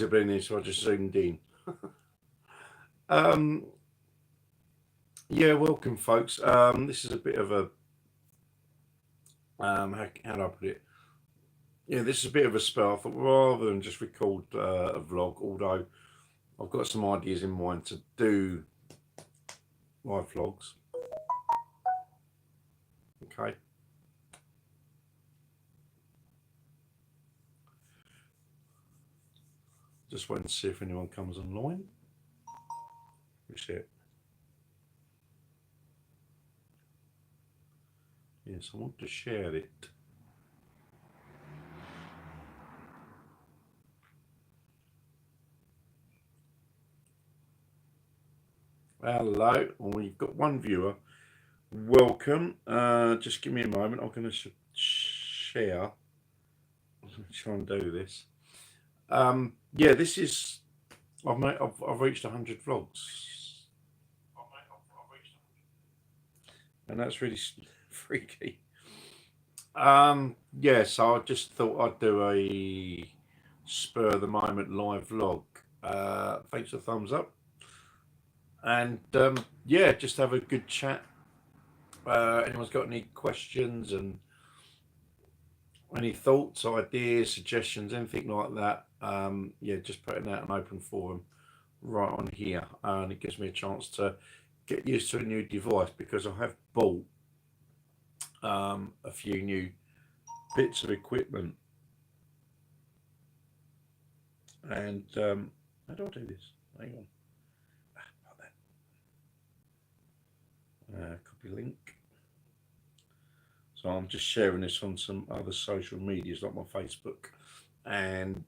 have been here, so I just zoomed in. um, yeah, welcome, folks. This is a bit of a how do I put it? Yeah, this is a bit of a spell. I thought rather than just record a vlog, although I've got some ideas in mind to do live vlogs. Okay. Just wait and see if anyone comes online. Which it. Yes, I want to share it. Hello, we've got one viewer. Welcome. Just give me a moment. I'm going to share. I'm going to try and do this. Yeah, this is. I've reached 100 vlogs, and that's really freaky. Yeah, so I just thought I'd do a spur of the moment live vlog. Thanks for the thumbs up, and yeah, just have a good chat. Anyone's got any questions and any thoughts, ideas, suggestions, anything like that, yeah, just putting out an open forum right on here, and it gives me a chance to get used to a new device, because I have bought a few new bits of equipment. And how do I do this? Hang on. Copy link. So I'm just sharing this on some other social medias like my Facebook and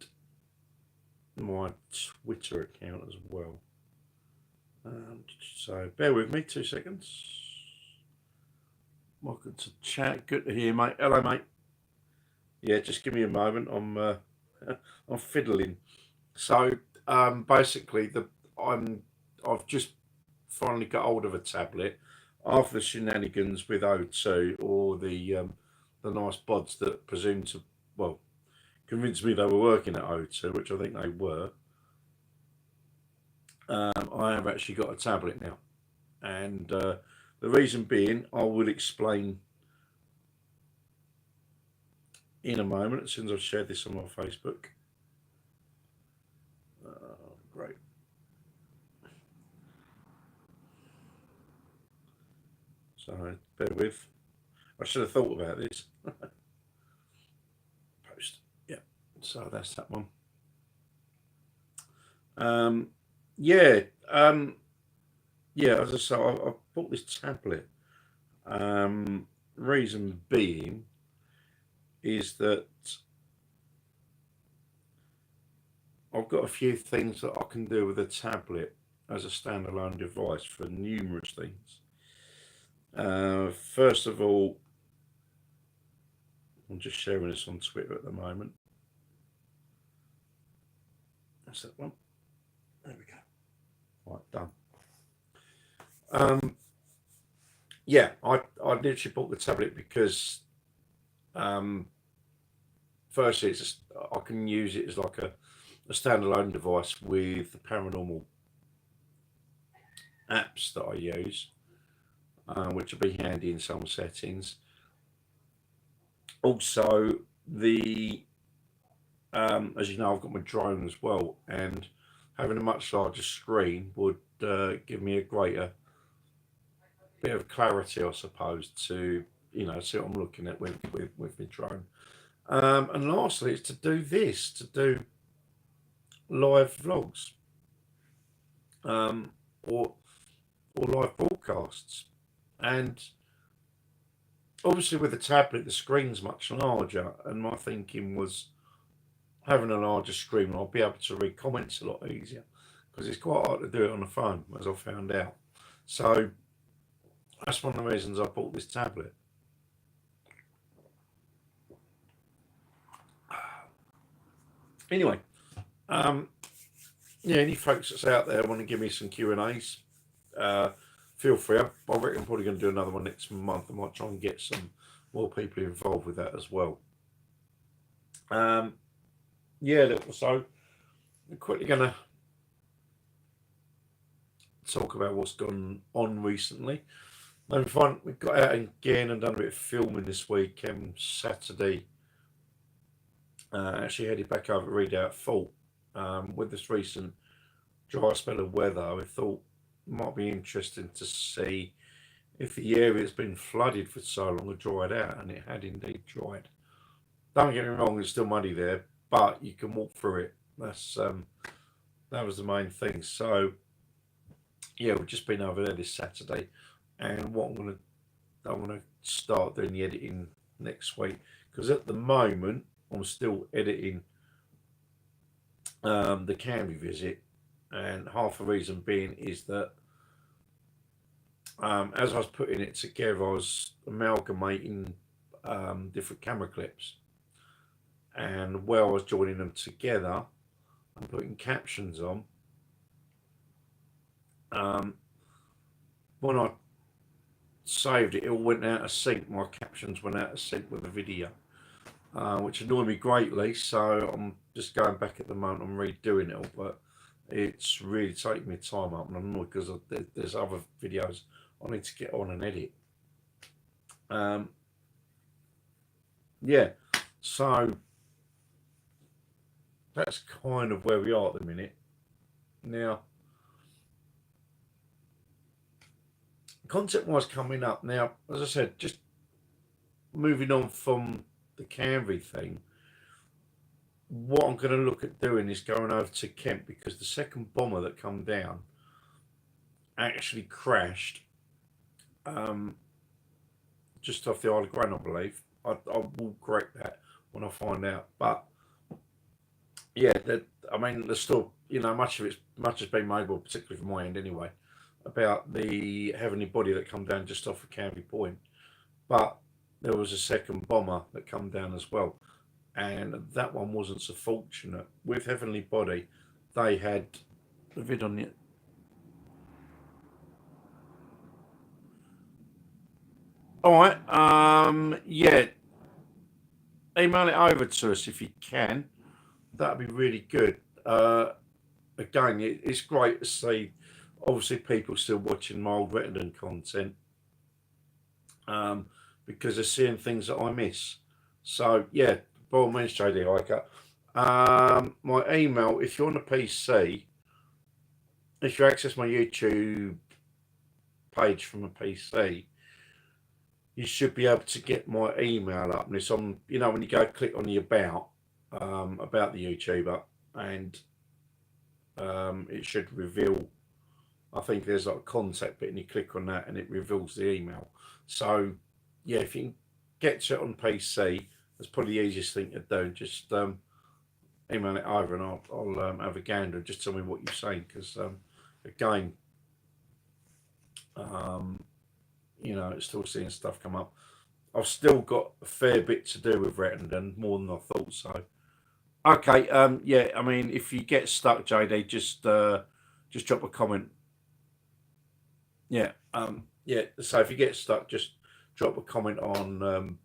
my Twitter account as well. So bear with me 2 seconds. Welcome to chat. Good to hear you, mate. Hello, mate. Yeah, just give me a moment. I'm fiddling. So basically, I've just finally got hold of a tablet after the shenanigans with O2, or the nice bods that presumed to, well, convinced me they were working at O2, which I think they were. I have actually got a tablet now, and the reason being, I will explain in a moment as soon as I've shared this on my Facebook. Great. So bear with. I should have thought about this. Post. Yeah. So that's that one. Yeah. Yeah. As I say, I bought this tablet. Reason being is that I've got a few things that I can do with a tablet as a standalone device for numerous things. First of all, I'm just sharing this on Twitter at the moment. That's that one. There we go. Right, done. Yeah, I literally bought the tablet because firstly, it's just, I can use it as like a standalone device with the paranormal apps that I use, which will be handy in some settings. Also, the as you know, I've got my drone as well, and having a much larger screen would give me a greater bit of clarity, I suppose, to see what I'm looking at with my drone. And lastly, it's to do this, to do live vlogs, or live broadcasts. And obviously with the tablet, the screen's much larger, and my thinking was having a larger screen, I'll be able to read comments a lot easier, because it's quite hard to do it on the phone, as I found out. So that's one of the reasons I bought this tablet. Anyway, yeah, any folks that's out there want to give me some Q&As, feel free. I reckon I'm probably going to do another one next month. I might try and get some more people involved with that as well. Yeah, so I'm quickly going to talk about what's gone on recently. No fun. We got out again and done a bit of filming this week. Saturday, actually headed back over to Redoubt Fault. With this recent dry spell of weather, I thought it might be interesting to see if the area has been flooded for so long had dried out, and it had indeed dried. Don't get me wrong, it's still muddy there, but you can walk through it. That was the main thing. So yeah, we've just been over there this Saturday, and what I want to start doing the editing next week, because at the moment I'm still editing the Canby visit, and half the reason being is that as I was putting it together, I was amalgamating different camera clips, and where I was joining them together and putting captions on, when I saved it, it all went out of sync. My captions went out of sync with the video, which annoyed me greatly. So I'm just going back at the moment. I'm redoing it all, but it's really taking me time up, and I'm annoyed because there's other videos I need to get on and edit. Yeah, so that's kind of where we are at the minute. Now, content-wise coming up, now, as I said, just moving on from the Canvey thing, what I'm going to look at doing is going over to Kent, because the second bomber that come down actually crashed just off the Isle of Grain, I believe. I will correct that when I find out. But yeah, I mean, there's still, much has been made, well, particularly from my end anyway, about the heavenly body that come down just off of Canvey Point. But there was a second bomber that come down as well, and that one wasn't so fortunate. With heavenly body, they had the vid on it. All right. Yeah. Email it over to us if you can. That'd be really good. Again, it's great to see, obviously, people still watching my old Rettendon content, because they're seeing things that I miss. So yeah, by all means, JD Hiker. My email, if you're on a PC, if you access my YouTube page from a PC, you should be able to get my email up, and it's on, when you go click on the about the YouTuber, and it should reveal, I think there's like a contact bit, and you click on that and it reveals the email. So yeah, if you can get to it on PC, that's probably the easiest thing to do. Just email it over, and I'll have a gander and just tell me what you're saying, because again, it's still seeing stuff come up. I've still got a fair bit to do with Rettendon, more than I thought. So okay, yeah, I mean, if you get stuck, JD, just drop a comment. Yeah, yeah. So if you get stuck, just drop a comment on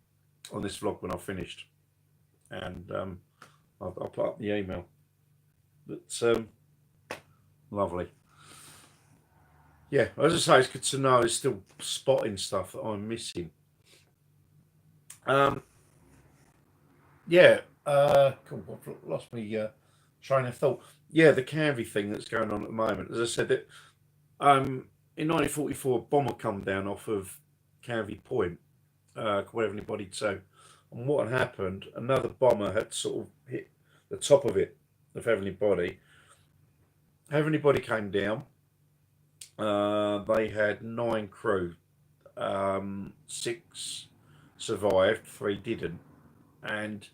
this vlog when I've finished, and I'll put up the email. But lovely. Yeah, as I say, it's good to know there's still spotting stuff that I'm missing. Yeah, cool. I've lost my train of thought. Yeah, the Canvey thing that's going on at the moment. As I said, that in 1944, a bomber come down off of Canvey Point, called Heavenly Body 2. And what had happened, another bomber had sort of hit the top of it, of Heavenly Body. Heavenly Body came down. They had 9 crew. 6 survived, 3 didn't. And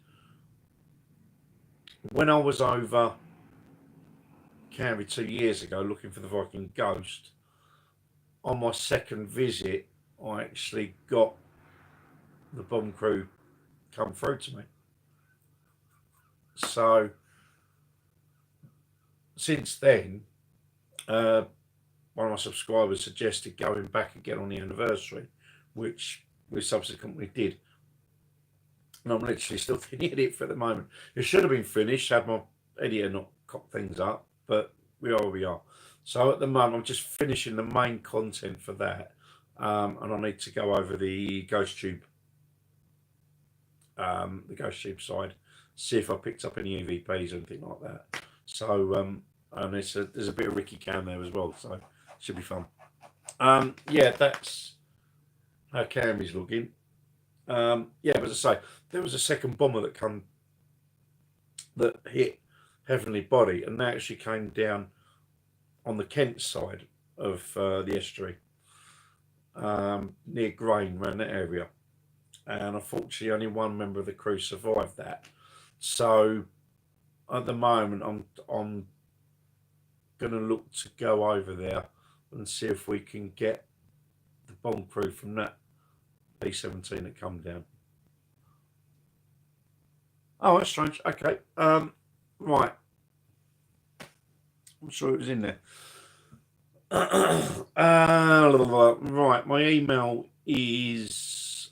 when I was over Canvey 2 years ago looking for the Viking Ghost, on my second visit, I actually got the bomb crew come through to me. So since then, one of my subscribers suggested going back again on the anniversary, which we subsequently did. And I'm literally still doing the edit for the moment. It should have been finished had my editor not cock things up, but we are where we are. So at the moment, I'm just finishing the main content for that, and I need to go over the ghost tube side, see if I picked up any EVPs or anything like that. So and there's a bit of Ricky Cam there as well, so should be fun. Yeah, that's how Cam is looking. Yeah, but as I say, there was a second bomber that hit Heavenly Body, and that actually came down on the Kent side of the estuary, near Grain, around that area. And unfortunately, only one member of the crew survived that. So at the moment, I'm going to look to go over there and see if we can get the bomb crew from that B-17 that come down. Oh, that's strange. Okay. Right. I'm sure it was in there. Right. My email is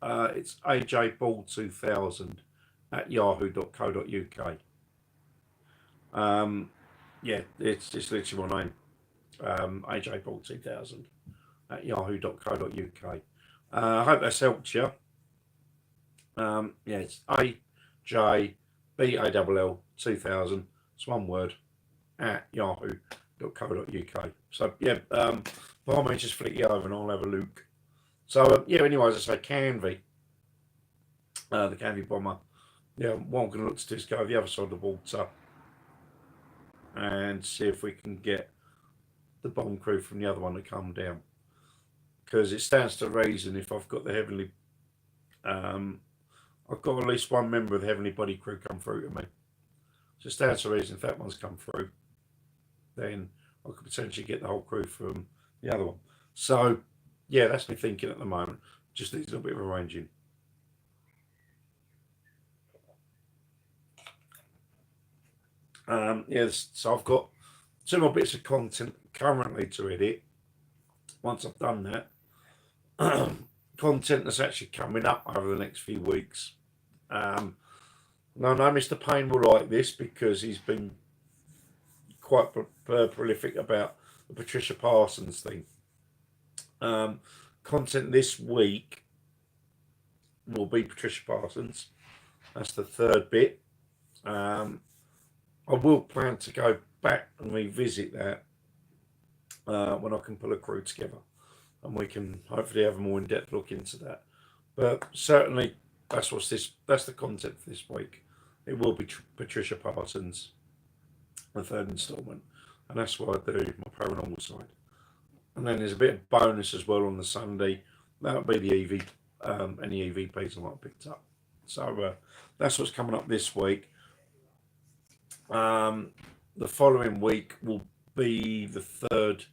it's ajball2000@yahoo.co.uk. Yeah, it's literally my name. ajball2000@yahoo.co.uk. I hope that's helped you. Yeah, it's AJBALL2000. It's one word at yahoo.co.uk. So yeah, by all means, just flick you over and I'll have a look. So yeah, anyways, I say Canvey, the Canvey bomber. Yeah, what I'm going to look to do is go the other side of the water and see if we can get the bomb crew from the other one to come down, because it stands to reason if I've got the Heavenly I've got at least one member of the Heavenly Body crew come through to me. So it stands to reason if that one's come through, then I could potentially get the whole crew from the other one. So yeah, that's me thinking at the moment. Just needs a little bit of arranging. Yes, so I've got 2 more bits of content currently to edit. Once I've done that, content that's actually coming up over the next few weeks. Now, I know Mr. Payne will like this because he's been quite prolific about the Patricia Parsons thing. Content this week will be Patricia Parsons. That's the 3rd bit. I will plan to go back and revisit that when I can pull a crew together, and we can hopefully have a more in-depth look into that. But certainly, that's the content for this week. It will be Patricia Parsons, the 3rd instalment, and that's what I do, my paranormal side. And then there's a bit of bonus as well on the Sunday. That'll be the EV, any EVPs I might have picked up. So that's what's coming up this week. The following week will be the 3rd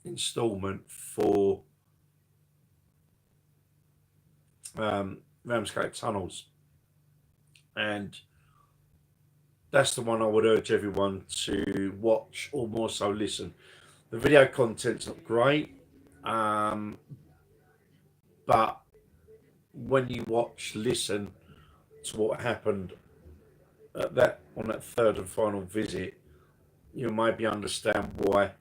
instalment for Ramsgate Tunnels, and that's the one I would urge everyone to watch, or more so listen. The video content's not great, but when you listen to what happened on that 3rd and final visit, you maybe understand why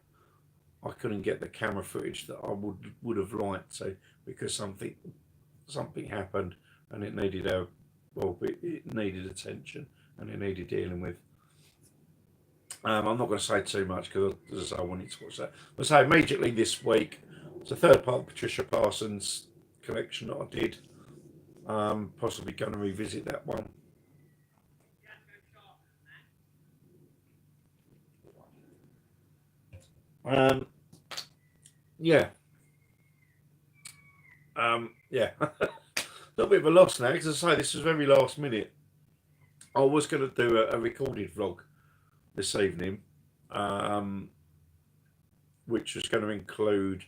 I couldn't get the camera footage that I would have liked to, because something happened and it needed it needed attention and it needed dealing with. I'm not going to say too much because, as I wanted to watch that. But so immediately this week, it's the 3rd part of Patricia Parsons collection that I did. Possibly going to revisit that one. Yeah. Yeah. A little bit of a loss now, because I say this was very last minute. I was going to do a recorded vlog this evening, which was going to include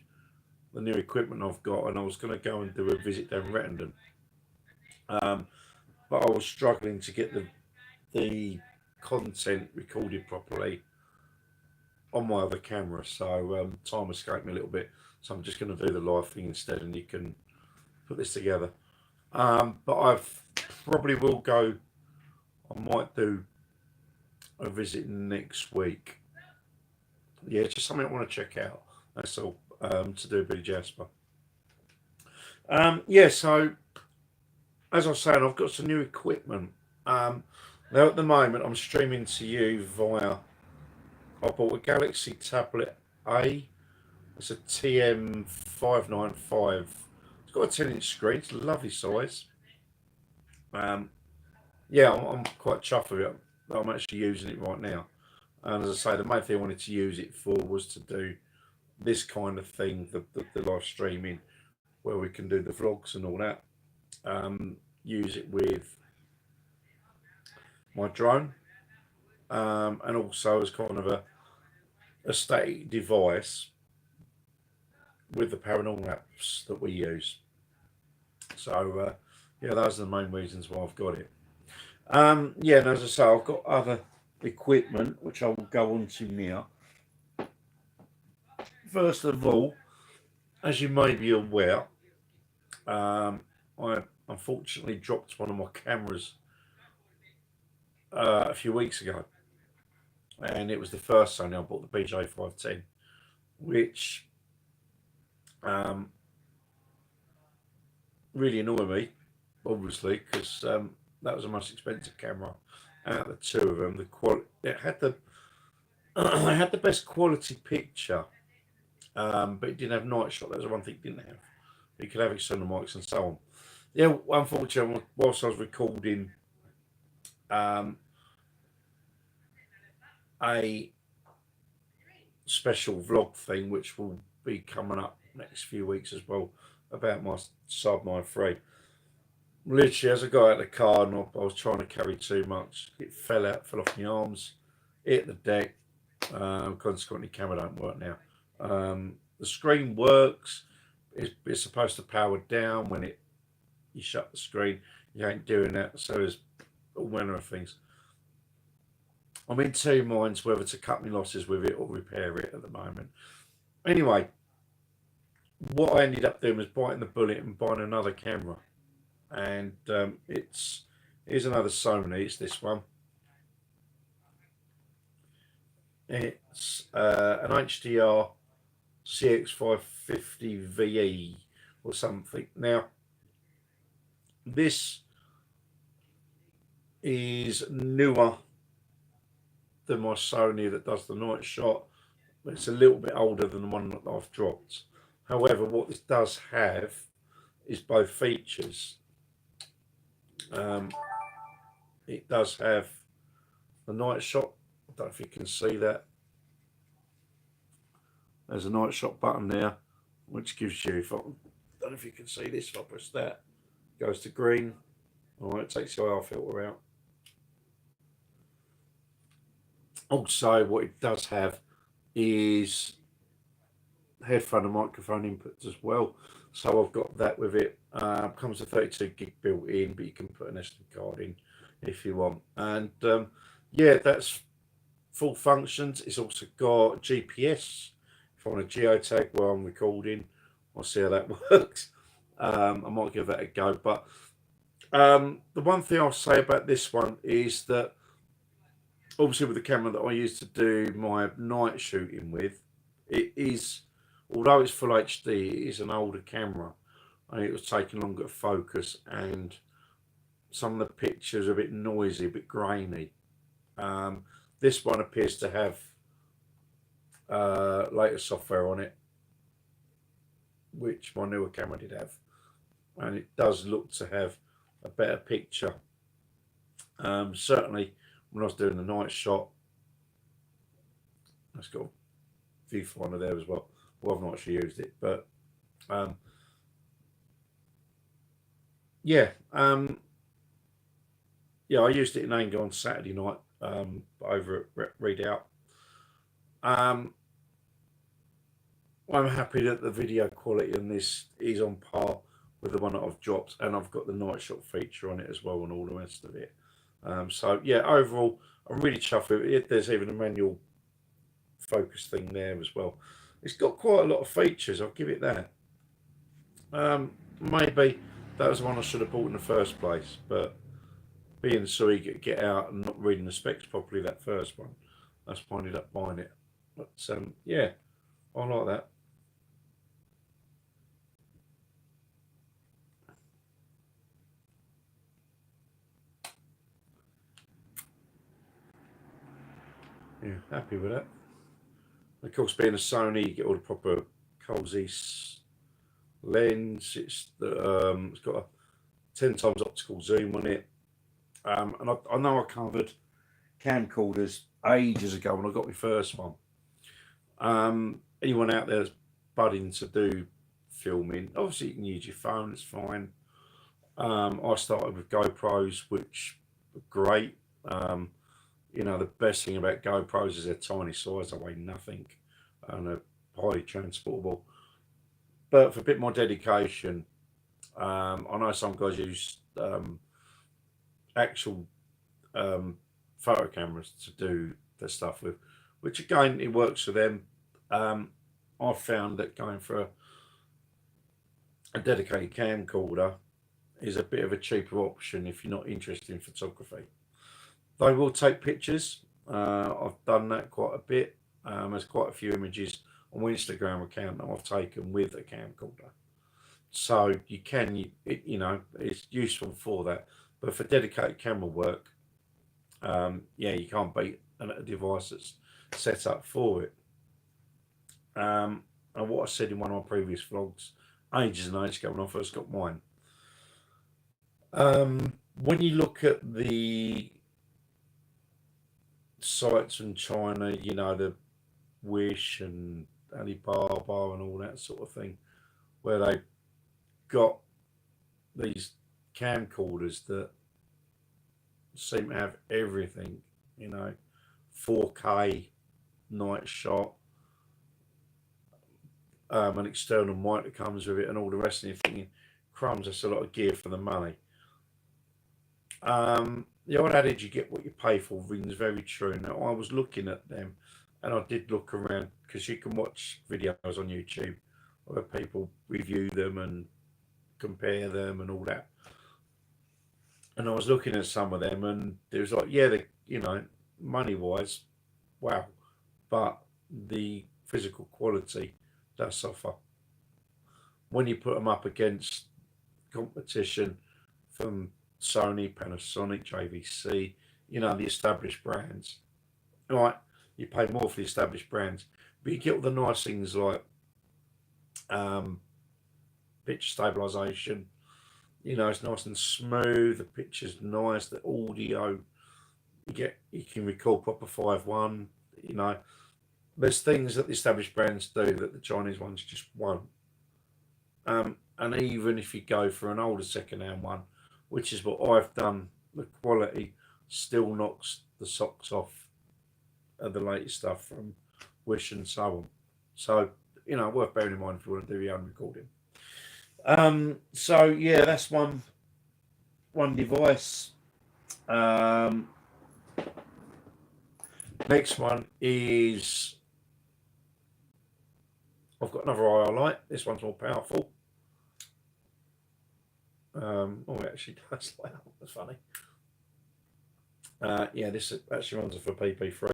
the new equipment I've got, and I was going to go and do a visit down Rettendon. But I was struggling to get the content recorded properly on my other camera, so time escaped me a little bit. So I'm just going to do the live thing instead, and you can put this together. But I probably will go. I might do a visit next week. Yeah, it's just something I want to check out. That's all, to do with Billy Jasper. Yeah, so as I was saying, I've got some new equipment. Now at the moment, I'm streaming to you via. I bought a Galaxy Tablet A. It's a TM595. It's got a 10-inch screen. It's a lovely size. Um, yeah, I'm quite chuffed with it. I'm actually using it right now. And as I say, the main thing I wanted to use it for was to do this kind of thing, the live streaming, where we can do the vlogs and all that. Use it with my drone, and also as kind of a static device with the paranormal apps that we use. So yeah, those are the main reasons why I've got it. Yeah, and as I say, I've got other equipment which I will go on to now. First of all, as you may be aware, I unfortunately dropped one of my cameras a few weeks ago, and it was the first Sony I bought, the BJ510, which really annoyed me, obviously, because that was the most expensive camera out of the two of them. The quality, it had the it had the best quality picture, but it didn't have night shot. That was the one thing it didn't have. You could have external mics and so on. Yeah, unfortunately, whilst I was recording a special vlog thing, which will be coming up next few weeks as well, about my Saab 9-3. Literally, as I got out of the car and I was trying to carry too much, it fell off my arms, hit the deck. Consequently, camera don't work now. The screen works. It's supposed to power down when you shut the screen. You ain't doing that, so there's all manner of things. I'm in two minds whether to cut my losses with it or repair it at the moment. Anyway, what I ended up doing was biting the bullet and buying another camera. And here's another Sony. It's this one. It's an HDR CX550 VE or something. Now, this is newer than my Sony that does the night shot. It's a little bit older than the one that I've dropped. However, what this does have is both features. It does have the night shot. I don't know if you can see that. There's a night shot button there, which gives you, I don't know if you can see this, if I press that, it goes to green. All right, it takes the IR filter out. Also, what it does have is headphone and microphone inputs as well. So I've got that with it. Comes with 32 gig built in, but you can put an SD card in if you want. And yeah, that's full functions. It's also got GPS. If I want to geotag where I'm recording, I'll see how that works. I might give that a go. But the one thing I'll say about this one is that obviously with the camera that I used to do my night shooting with, it is, although it's full HD, it is an older camera and it was taking longer to focus, and some of the pictures are a bit noisy, a bit grainy. This one appears to have later software on it, which my newer camera did have, and it does look to have a better picture. Certainly when I was doing the night shot, it's got a viewfinder there as well. Well, I've not actually used it, but yeah, yeah, I used it in anger on Saturday night over at Readout. I'm happy that the video quality on this is on par with the one that I've dropped, and I've got the night shot feature on it as well and all the rest of it. So yeah, overall, I'm really chuffed with it. There's even a manual focus thing there as well. It's got quite a lot of features, I'll give it that. Maybe that was the one I should have bought in the first place, but being so eager to get out and not reading the specs properly, that first one, that's why I ended up buying it. But yeah, I like that. Yeah, happy with that. Of course, being a Sony, you get all the proper Coles Zeiss lens. It's got a 10 times optical zoom on it. And I know I covered camcorders ages ago when I got my first one. Anyone out there that's budding to do filming, obviously you can use your phone, it's fine. I started with GoPros, which were great. You know, the best thing about GoPros is their tiny size, they weigh nothing and are highly transportable. But for a bit more dedication, I know some guys use actual photo cameras to do their stuff with, which again, it works for them. I've found that going for a dedicated camcorder is a bit of a cheaper option if you're not interested in photography. They will take pictures. I've done that quite a bit. There's quite a few images on my Instagram account that I've taken with a camcorder. So you can, you know, it's useful for that. But for dedicated camera work, yeah, you can't beat a device that's set up for it. And what I said in one of my previous vlogs, ages and ages ago when I first got mine, when you look at the sites from China, you know, the Wish and Alibaba and all that sort of thing, where they got these camcorders that seem to have everything, you know, 4K night shot, an external mic that comes with it, and all the rest. And you're thinking, crumbs, that's a lot of gear for the money. The old adage, you get what you pay for, rings very true. Now, I was looking at them, and I did look around because you can watch videos on YouTube where people review them and compare them and all that. And I was looking at some of them, and it was like, yeah, you know, money wise, wow, but the physical quality does suffer when you put them up against competition from Sony, Panasonic, JVC, you know, the established brands. Right, you pay more for the established brands, but you get all the nice things like pitch stabilization. You know, it's nice and smooth. The picture's nice. The audio, you can record proper 5.1. You know, there's things that the established brands do that the Chinese ones just won't. And even if you go for an older second-hand one, which is what I've done, the quality still knocks the socks off of the latest stuff from Wish and so on. So, you know, worth bearing in mind if you want to do your own recording. So yeah, that's one device. Next one is I've got another IR light. This one's more powerful. Oh, it actually does light up. That's funny. Yeah, this actually runs for PP3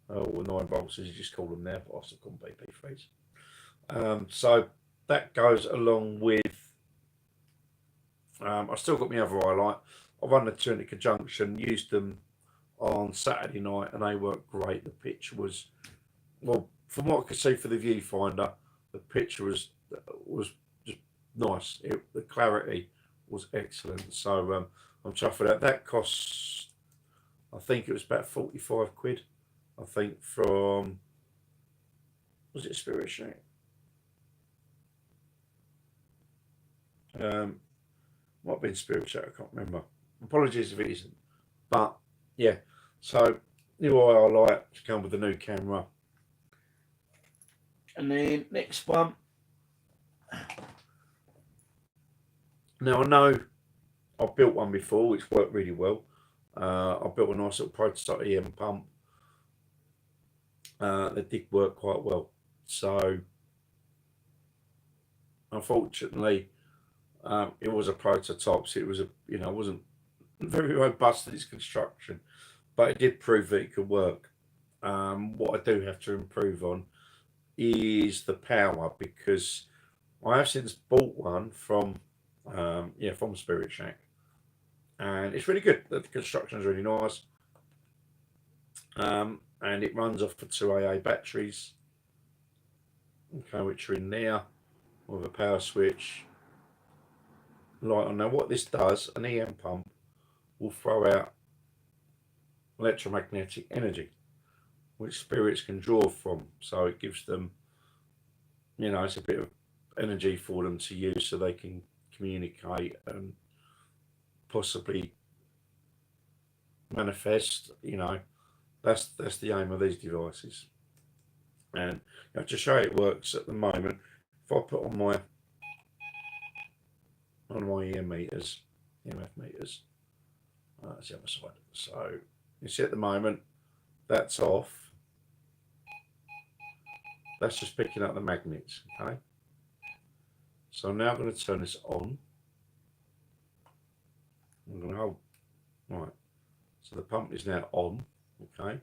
or 9 volts, as you just call them now, but I also call them PP3s. So that goes along with. I still got my other eye light. I run the two in conjunction. Used them on Saturday night, and they worked great. The picture was, well, from what I could see for the viewfinder, the picture was just nice. The clarity was excellent. So I'm chuffed with that. That costs, I think it was about 45 quid. I think from, was it Spirit Shack? Might have been Spirit Shack, I can't remember. Apologies if it isn't. But yeah, so new IR light to come with the new camera. And then next one. Now I know I've built one before which worked really well. I built a nice little prototype EM pump that did work quite well. So unfortunately, it was a prototype, so it was it wasn't very robust in its construction, but it did prove that it could work. What I do have to improve on is the power, because I have since bought one from from Spirit Shack, and it's really good. The construction is really nice, and it runs off of 2AA batteries, okay, which are in there with a power switch light on. Now, what this does, an EM pump will throw out electromagnetic energy, which spirits can draw from. So it gives them, it's a bit of energy for them to use so they can communicate and possibly manifest. That's the aim of these devices. And to show you it works at the moment, if I put on my EMF meters, that's the other side. So you see at the moment that's off. That's just picking up the magnets. Okay. So now I'm going to turn this on. I'm going to hold. Right. So the pump is now on. Okay.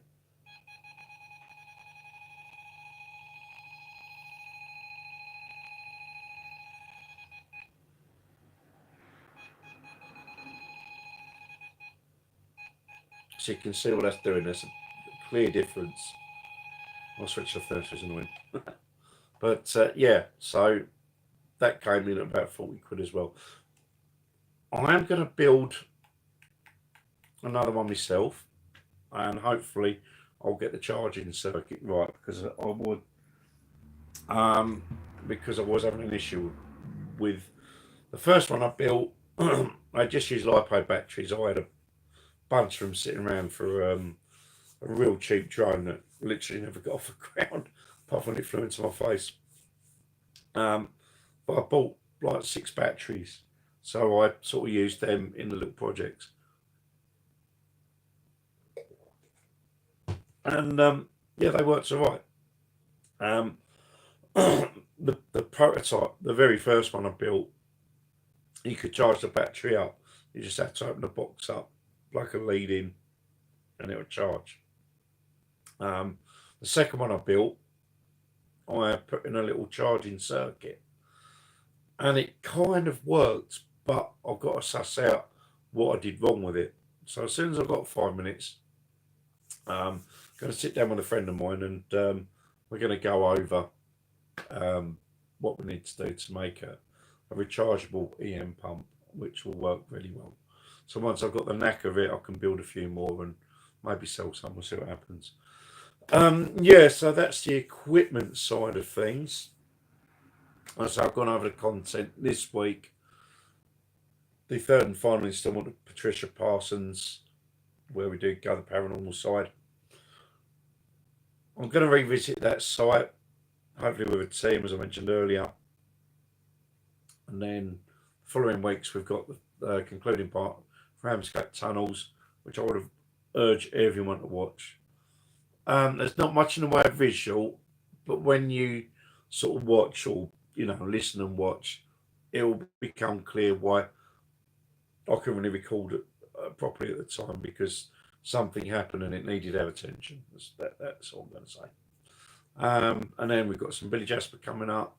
So you can see what that's doing. There's a clear difference. I'll switch off there, so it's annoying. But yeah, so that came in at about 40 quid as well. I am going to build another one myself, and hopefully I'll get the charging circuit right, because I was having an issue with the first one I built. I just used LiPo batteries. I had a bunch of them sitting around for a real cheap drone that literally never got off the ground, apart from when it flew into my face. But I bought like 6 batteries, so I sort of used them in the little projects. And yeah, they worked all right. The prototype, the very first one I built, you could charge the battery up. You just had to open the box up, plug a lead in, and it would charge. The second one I built, I put in a little charging circuit, and it kind of worked, but I've got to suss out what I did wrong with it. So as soon as I've got 5 minutes, I'm going to sit down with a friend of mine, and we're going to go over what we need to do to make a rechargeable EM pump, which will work really well. So once I've got the knack of it, I can build a few more and maybe sell some. We'll see what happens. Yeah, so that's the equipment side of things. So I've gone over the content this week. The third and final installment of Patricia Parsons, where we do go the paranormal side. I'm going to revisit that site, hopefully with a team, as I mentioned earlier. And then following weeks, we've got the concluding part, Ramsgate Tunnels, which I would have urged everyone to watch. There's not much in the way of visual, but when you sort of watch, or listen and watch, it will become clear why I couldn't really record it properly at the time, because something happened and it needed our attention. That's all I'm going to say. And then we've got some Billy Jasper coming up.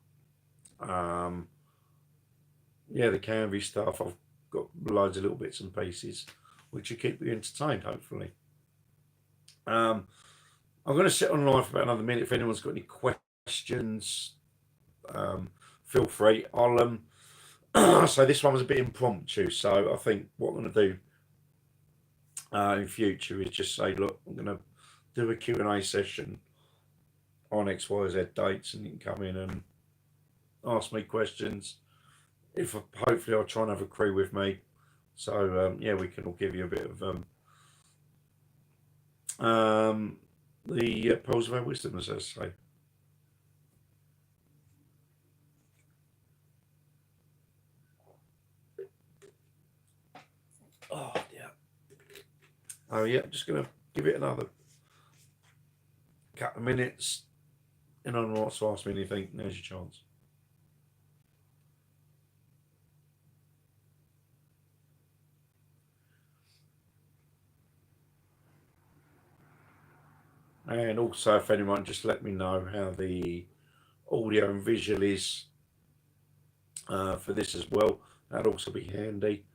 Yeah, the Canvey stuff. I've got loads of little bits and pieces which will keep you entertained, hopefully. I'm going to sit online for about another minute. If anyone's got any questions, feel free. I'll so this one was a bit impromptu, so I think what I'm going to do in future is just say, look, I'm going to do a Q&A session on XYZ dates, and you can come in and ask me questions. Hopefully I'll try and have a crew with me, so yeah, we can all give you a bit of the pearls of our wisdom, as I say. Oh yeah. Oh yeah, I'm just gonna give it another couple of minutes. Anyone wants to ask me anything, there's your chance. And also, if anyone, just let me know how the audio and visual is for this as well. That'd also be handy.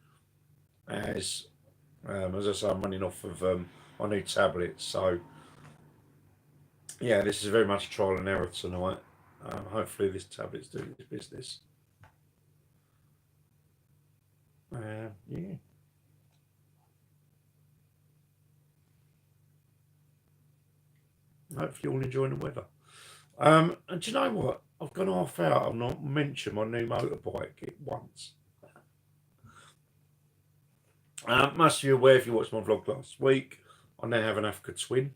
As I say, I'm running off of my new tablet, so yeah, this is very much trial and error tonight. Hopefully, this tablet's doing its business. Yeah. Hopefully, you're all enjoying the weather. And do you know what? I've gone half out. I've not mentioned my new motorbike once. Most of you aware, if you watched my vlog last week, I now have an Africa Twin.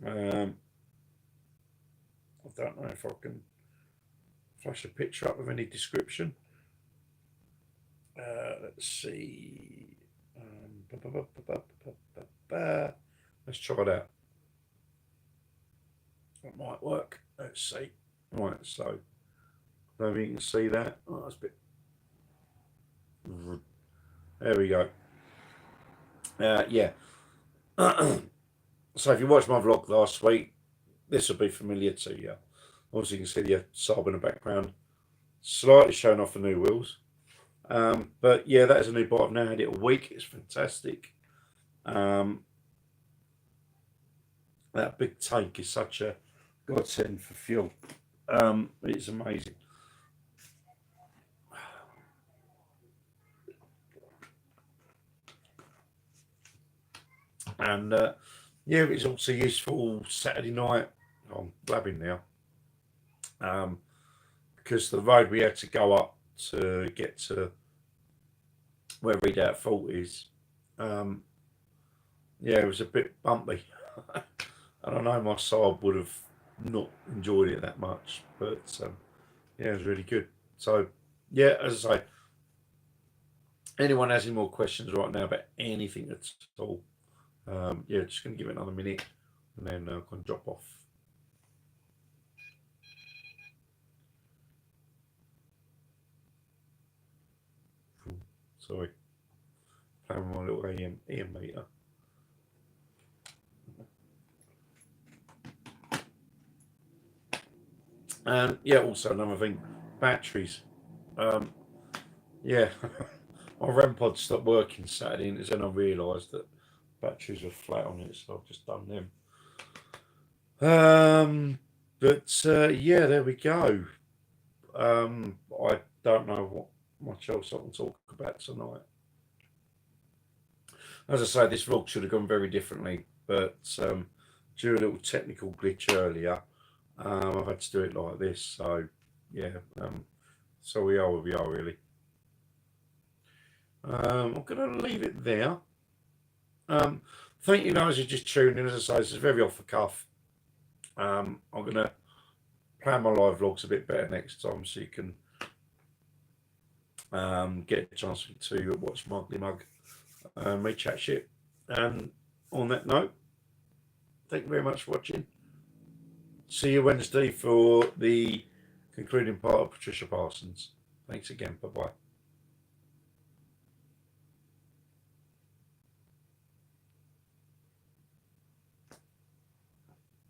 I don't know if I can flash a picture up of any description. Let's see. Let's try that. That might work. Let's see. Right, so I don't know if you can see that. Oh, that's a bit. There we go. Yeah. So if you watched my vlog last week, this will be familiar to you. Obviously, you can see the Saab in the background, slightly showing off the new wheels. But yeah, that is a new bike. I've now had it a week. It's fantastic. That big tank is such a godsend for fuel. It's amazing. And yeah, it's also useful Saturday night. I'm blabbing now. Because the road we had to go up to get to where Redoubt Fault is, yeah, it was a bit bumpy. And I know my Saab would have not enjoyed it that much, but yeah, it was really good. So yeah, as I say, anyone has any more questions right now about anything at all, yeah, just going to give it another minute and then I can drop off. Sorry, playing with my little EM meter. And yeah, also another thing, batteries. Yeah, my RAM pod stopped working Saturday, and then I realised that batteries were flat on it, so I've just done them. But yeah, there we go. I don't know what much else I can talk about tonight. As I say, this vlog should have gone very differently, but due to a little technical glitch earlier, I've had to do it like this. So yeah, so we are where we are really. I'm going to leave it there. Thank you guys who just tuned in. As I say, this is very off the cuff. I'm going to plan my live vlogs a bit better next time so you can get a chance to watch my ugly mug me chat shit. And on that note, thank you very much for watching. See you Wednesday for the concluding part of Patricia Parsons. Thanks again. Bye bye.